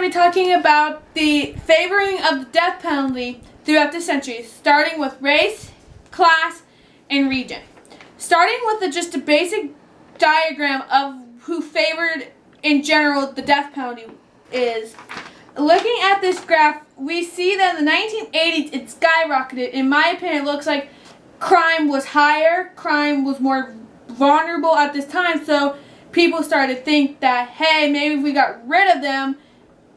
be talking about the favoring of the death penalty throughout the centuries, starting with race, class, and region. Starting with just a basic diagram of who favored in general the death penalty is, looking at this graph, we see that in the 1980s it skyrocketed. In my opinion, it looks like crime was higher, crime was more vulnerable at this time, so people started to think that, hey, maybe if we got rid of them,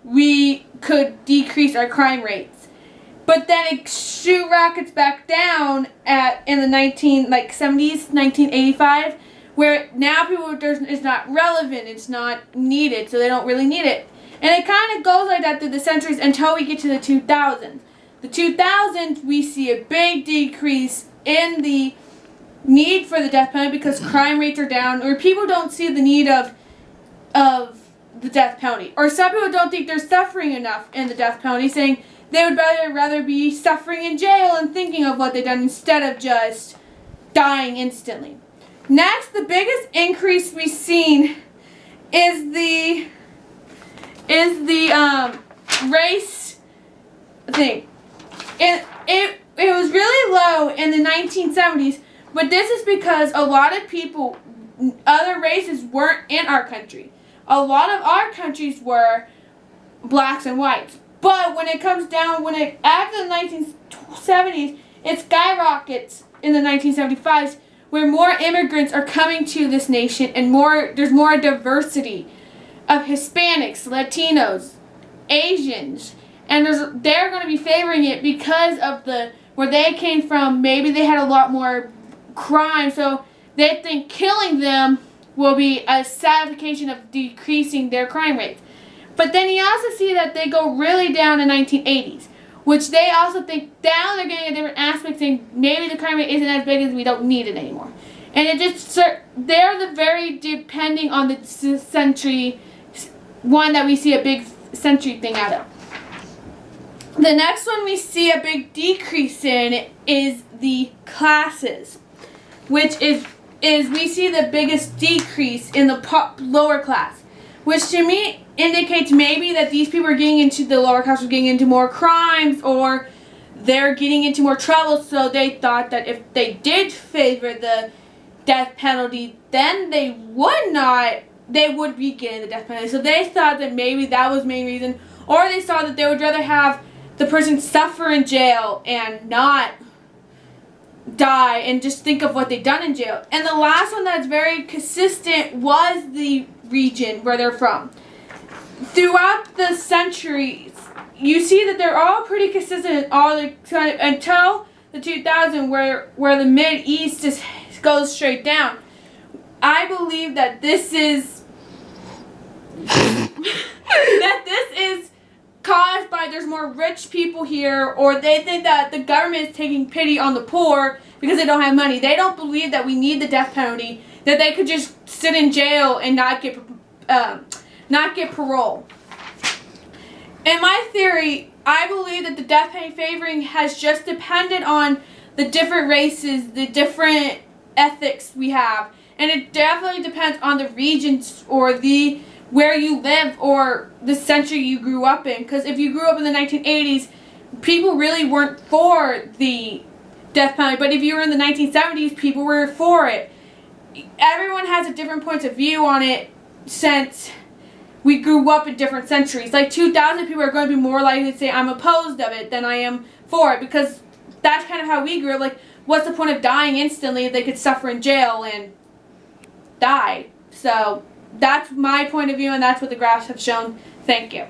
we could decrease our crime rates. But then it rockets back down in the 70s, 1985, where now it's not relevant, it's not needed, so they don't really need it. And it kind of goes like that through the centuries until we get to the 2000s. The 2000s, we see a big decrease in the need for the death penalty because crime rates are down, or people don't see the need of the death penalty. Or some people don't think they're suffering enough in the death penalty, saying they would rather be suffering in jail and thinking of what they've done instead of just dying instantly. Next, the biggest increase we've seen is the race thing. It was really low in the 1970s, but this is because a lot of people, other races weren't in our country. A lot of our countries were blacks and whites. But when it comes down, after the 1970s, it skyrockets in the 1975s, where more immigrants are coming to this nation and there's more diversity of Hispanics, Latinos, Asians, and they're going to be favoring it because of where they came from. Maybe they had a lot more crime, so they think killing them will be a satisfaction of decreasing their crime rates. But then you also see that they go really down in the 1980s, which they also think now they're getting a different aspect, saying maybe the crime rate isn't as big as we don't need it anymore. And they're very depending on the century one that we see a big century thing out of. The next one we see a big decrease in is the classes, which is we see the biggest decrease in the lower class, which to me indicates maybe that these people are getting into the lower class, are getting into more crimes, or they're getting into more trouble, so they thought that if they did favor the death penalty, then they would be getting the death penalty. So they thought that maybe that was the main reason, or they saw that they would rather have the person suffer in jail and not die and just think of what they've done in jail. And the last one that's very consistent was the region where they're from. Throughout the centuries, you see that they're all pretty consistent until the 2000s, where the Mid-East just goes straight down. I believe that this is caused by there's more rich people here, or they think that the government is taking pity on the poor because they don't have money. They don't believe that we need the death penalty, that they could just sit in jail and not get parole. In my theory, I believe that the death penalty favoring has just depended on the different races, the different ethics we have, and it definitely depends on the regions or where you live or the century you grew up in. Because if you grew up in the 1980s, people really weren't for the death penalty, but if you were in the 1970s, people were for it. Everyone has a different point of view on it since we grew up in different centuries. Like 2000, people are going to be more likely to say I'm opposed of it than I am for it, because that's kind of how we grew up. Like, what's the point of dying instantly if they could suffer in jail and die? So that's my point of view, and that's what the graphs have shown. Thank you.